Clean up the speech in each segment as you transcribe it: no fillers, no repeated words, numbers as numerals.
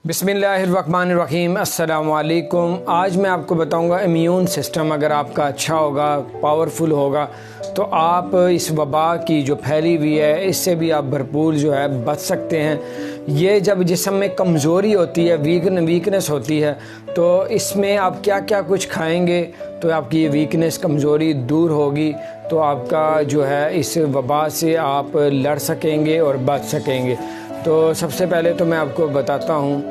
बिस्मिल्लाहिर्रहमानिर्रहीम। अस्सलामु अलैकुम। आज मैं आपको बताऊंगा इम्यून सिस्टम अगर आपका अच्छा होगा, पावरफुल होगा, तो आप इस वबा की जो फैली हुई है इससे भी आप भरपूर जो है बच सकते हैं। ये जब जिस्म में कमज़ोरी होती है, वीकनेस होती है, तो इसमें आप क्या क्या कुछ खाएंगे तो आपकी ये वीकनेस कमज़ोरी दूर होगी, तो आपका जो है इस वबा से आप लड़ सकेंगे और बच सकेंगे। तो सबसे पहले तो मैं आपको बताता हूँ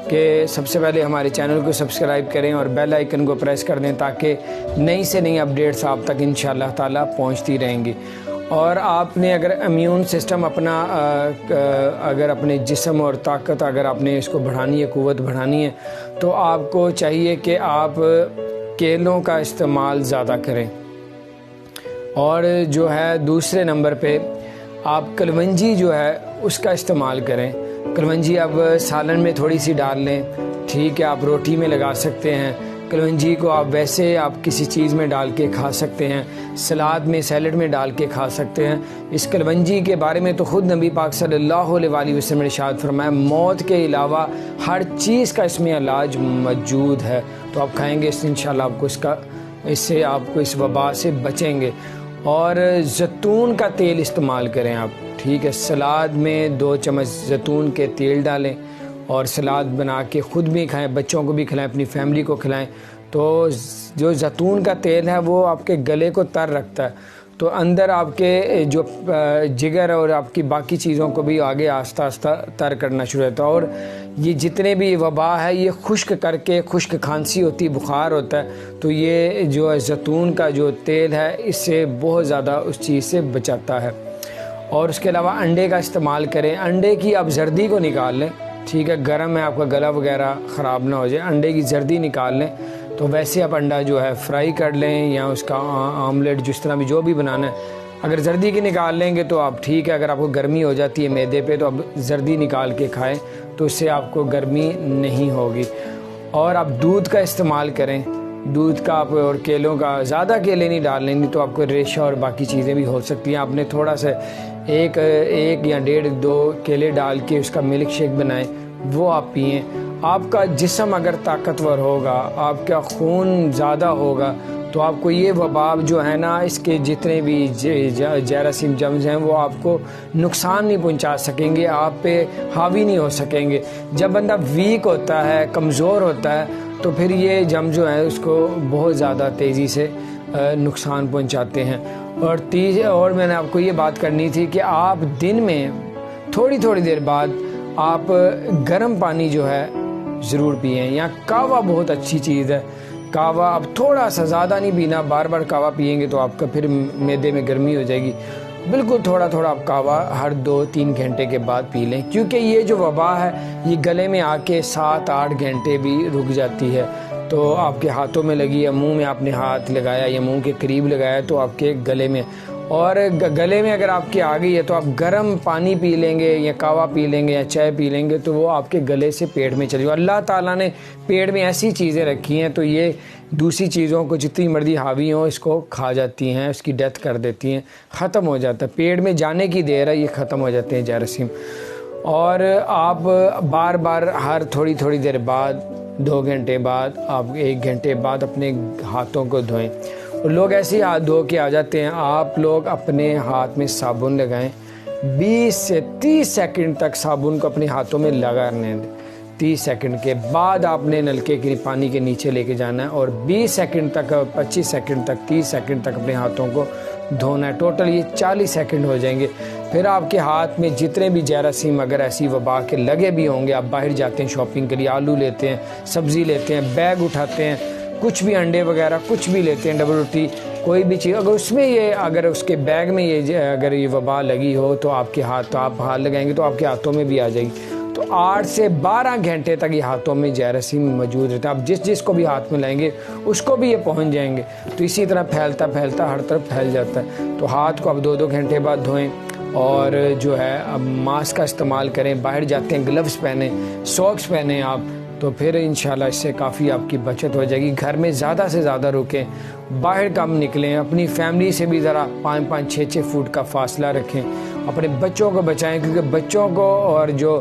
कि सबसे पहले हमारे चैनल को सब्सक्राइब करें और बेल आइकन को प्रेस कर दें ताकि नई से नई अपडेट्स आप तक इंशाअल्लाह ताला पहुँचती रहेंगी। और आपने अगर इम्यून सिस्टम अपना अगर अपने जिस्म और ताकत अगर आपने इसको बढ़ानी है, क़ुव्वत बढ़ानी है, तो आपको चाहिए कि आप केलों का इस्तेमाल ज़्यादा करें। और जो है दूसरे नंबर पे आप कलवंजी जो है उसका इस्तेमाल करें। कलवंजी आप सालन में थोड़ी सी डाल लें, ठीक है, आप रोटी में लगा सकते हैं। कलवंजी को आप वैसे आप किसी चीज़ में डाल के खा सकते हैं, सलाद में, सैलड में डाल के खा सकते हैं। इस कलवंजी के बारे में तो ख़ुद नबी पाक सल्लल्लाहु अलैहि वसल्लम ने इरशाद फरमाया, मौत के अलावा हर चीज़ का इसमें इलाज मौजूद है। तो आप खाएँगे इंशाअल्लाह आपको इससे आपको इस वबा से बचेंगे। और ज़ैतून का तेल इस्तेमाल करें आप, ठीक है। सलाद में 2 चम्मच ज़ैतून के तेल डालें और सलाद बना के ख़ुद भी खाएं, बच्चों को भी खिलाएं, अपनी फैमिली को खिलाएं। तो जो ज़ैतून का तेल है वो आपके गले को तर रखता है, तो अंदर आपके जो जिगर और आपकी बाकी चीज़ों को भी आगे आस्ता आस्ता तर करना शुरू होता है। और ये जितने भी वबा है ये खुश्क करके, खुश्क खांसी होती, बुखार होता है, तो ये जो है ज़ैतून का जो तेल है इससे बहुत ज़्यादा उस चीज़ से बचाता है। और उसके अलावा अंडे का इस्तेमाल करें। अंडे की आप जर्दी को निकाल लें, ठीक है, गर्म है, आपका गला वगैरह ख़राब ना हो जाए, अंडे की जर्दी निकाल लें। तो वैसे आप अंडा जो है फ्राई कर लें या उसका आमलेट जिस तरह भी जो भी बनाना है, अगर जर्दी की निकाल लेंगे तो आप ठीक है। अगर आपको गर्मी हो जाती है मैदे पे तो आप जर्दी निकाल के खाएं, तो इससे आपको गर्मी नहीं होगी। और आप दूध का इस्तेमाल करें, दूध का आप और केलों का, ज़्यादा केले नहीं डालने, नहीं तो आपको रेशा और बाकी चीज़ें भी हो सकती हैं। आपने थोड़ा सा एक या 1.5-2 केले डाल के उसका मिल्क शेक बनाएं, वो आप पिएं। आपका जिस्म अगर ताकतवर होगा, आपका खून ज़्यादा होगा, तो आपको ये वबा जो है ना, इसके जितने भी जरासीम जम्स हैं वो आपको नुकसान नहीं पहुंचा सकेंगे, आप पे हावी नहीं हो सकेंगे। जब बंदा वीक होता है, कमज़ोर होता है, तो फिर ये जम जो है उसको बहुत ज़्यादा तेज़ी से नुकसान पहुंचाते हैं। और मैंने आपको ये बात करनी थी कि आप दिन में थोड़ी थोड़ी देर बाद आप गर्म पानी जो है ज़रूर पिएं, या कावा बहुत अच्छी चीज़ है। कावा अब थोड़ा सा, ज़्यादा नहीं पीना, बार बार कावा पिएंगे तो आपका फिर मैदे में गर्मी हो जाएगी। बिल्कुल थोड़ा थोड़ा आप कावा हर 2-3 घंटे के बाद पी लें, क्योंकि ये जो वबा है ये गले में आके 7-8 घंटे भी रुक जाती है। तो आपके हाथों में लगी या मुंह में आपने हाथ लगाया या मुंह के करीब लगाया तो आपके गले में, और गले में अगर आपके आ गई है तो आप गर्म पानी पी लेंगे या कावा पी लेंगे या चाय पी लेंगे, तो वो आपके गले से पेट में चली जाए। अल्लाह ताला ने पेट में ऐसी चीज़ें रखी हैं, तो ये दूसरी चीज़ों को जितनी मर्जी हावी हो इसको खा जाती हैं, उसकी डेथ कर देती हैं, ख़त्म हो जाता है। पेट में जाने की देर है, ये ख़त्म हो जाते हैं जरासीम। और आप बार बार हर थोड़ी थोड़ी देर बाद, 2 घंटे बाद, आप 1 घंटे बाद अपने हाथों को धोएं। और लोग ऐसे ही हाथ धो के आ जाते हैं, आप लोग अपने हाथ में साबुन लगाएं, 20 से 30 सेकंड तक साबुन को अपने हाथों में लगाने दें। 30 सेकंड के बाद आपने नलके के पानी के नीचे लेके जाना है और 20 सेकंड तक, 25 सेकंड तक, 30 सेकंड तक अपने हाथों को धोना है। टोटल ये 40 सेकंड हो जाएंगे। फिर आपके हाथ में जितने भी जरासीम अगर ऐसी वबा के लगे भी होंगे, आप बाहर जाते हैं शॉपिंग के लिए, आलू लेते हैं, सब्ज़ी लेते हैं, बैग उठाते हैं, कुछ भी अंडे वगैरह कुछ भी लेते हैं, डबल रोटी, कोई भी चीज़, अगर उसमें ये, अगर उसके बैग में ये अगर ये वबा लगी हो तो आपके हाथ, तो आप हाथ लगाएंगे तो आपके हाथों में भी आ जाएगी। तो 8 से 12 घंटे तक ये हाथों में जरासीम मौजूद रहता है। आप जिसको भी हाथ में लाएंगे उसको भी ये पहुंच जाएंगे, तो इसी तरह फैलता फैलता हर तरफ फैल जाता है। तो हाथ को आप 2-2 घंटे बाद धोएं। और जो है अब मास्क का इस्तेमाल करें, बाहर जाते हैं ग्लव्स पहने, सॉक्स पहने आप, तो फिर इंशाल्लाह इससे काफ़ी आपकी बचत हो जाएगी। घर में ज़्यादा से ज़्यादा रुकें, बाहर कम निकलें, अपनी फैमिली से भी ज़रा 5-5, 6-6 फुट का फासला रखें, अपने बच्चों को बचाएं, क्योंकि बच्चों को और जो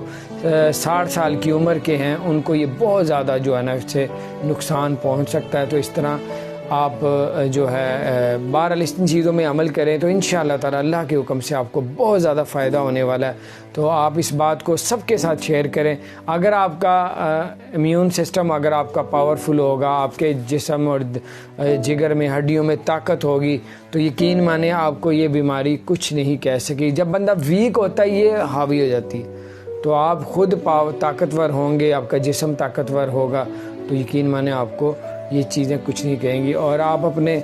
60 سال کی عمر کے ہیں ان کو یہ بہت زیادہ جو ہے نا اس سے نقصان پہنچ سکتا ہے۔ تو اس طرح آپ جو ہے بہرحال ان چیزوں میں عمل کریں تو انشاءاللہ تعالی اللہ کے حکم سے آپ کو بہت زیادہ فائدہ ہونے والا ہے۔ تو آپ اس بات کو سب کے ساتھ شیئر کریں۔ اگر آپ کا امیون سسٹم اگر آپ کا پاورفل ہوگا، آپ کے جسم اور جگر میں ہڈیوں میں طاقت ہوگی تو یقین مانیں آپ کو یہ بیماری کچھ نہیں کہہ سکی۔ جب بندہ ویک ہوتا ہے یہ حاوی ہو جاتی ہے، تو آپ خود طاقتور ہوں گے، آپ کا جسم طاقتور ہوگا تو یقین مانیں آپ کو یہ چیزیں کچھ نہیں کہیں گی۔ اور آپ اپنے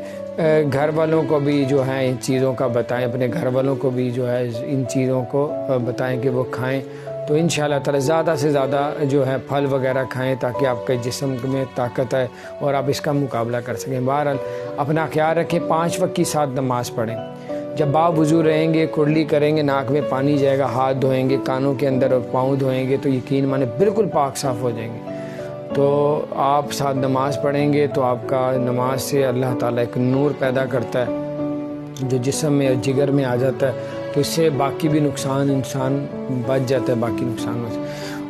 گھر والوں کو بھی جو ہے ان چیزوں کا بتائیں، اپنے گھر والوں کو بھی جو ہے ان چیزوں کو بتائیں کہ وہ کھائیں، تو انشاءاللہ تعالی زیادہ سے زیادہ جو ہے پھل وغیرہ کھائیں تاکہ آپ کے جسم میں طاقت ہے اور آپ اس کا مقابلہ کر سکیں۔ بہرحال اپنا خیال رکھیں، 5 وقت کی ساتھ نماز پڑھیں۔ جب آپ وضو رہیں گے، کڑلی کریں گے، ناک میں پانی جائے گا، ہاتھ دھوئیں گے، کانوں کے اندر اور پاؤں دھوئیں گے تو یقین مانیں بالکل پاک صاف ہو جائیں گے۔ تو آپ ساتھ نماز پڑھیں گے تو آپ کا نماز سے اللہ تعالیٰ ایک نور پیدا کرتا ہے جو جسم میں اور جگر میں آ جاتا ہے، تو اس سے باقی بھی نقصان انسان بچ جاتا ہے باقی نقصانوں سے۔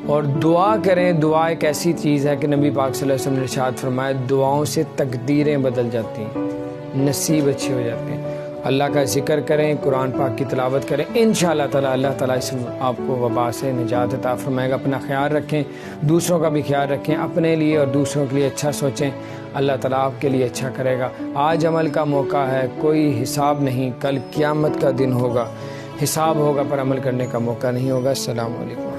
اور دعا کریں، دعا ایک ایسی چیز ہے کہ نبی پاک صلی اللہ علیہ وسلم نے ارشاد فرمایا دعاؤں سے تقدیریں بدل جاتی ہیں، نصیب اچھے ہو جاتے ہیں۔ اللہ کا ذکر کریں، قرآن پاک کی تلاوت کریں، انشاءاللہ تعالی اللہ تعالیٰ اس آپ کو وبا سے نجات عطا فرمائے گا۔ اپنا خیال رکھیں، دوسروں کا بھی خیال رکھیں، اپنے لیے اور دوسروں کے لیے اچھا سوچیں، اللہ تعالیٰ آپ کے لیے اچھا کرے گا۔ آج عمل کا موقع ہے، کوئی حساب نہیں، کل قیامت کا دن ہوگا، حساب ہوگا پر عمل کرنے کا موقع نہیں ہوگا۔ السلام علیکم۔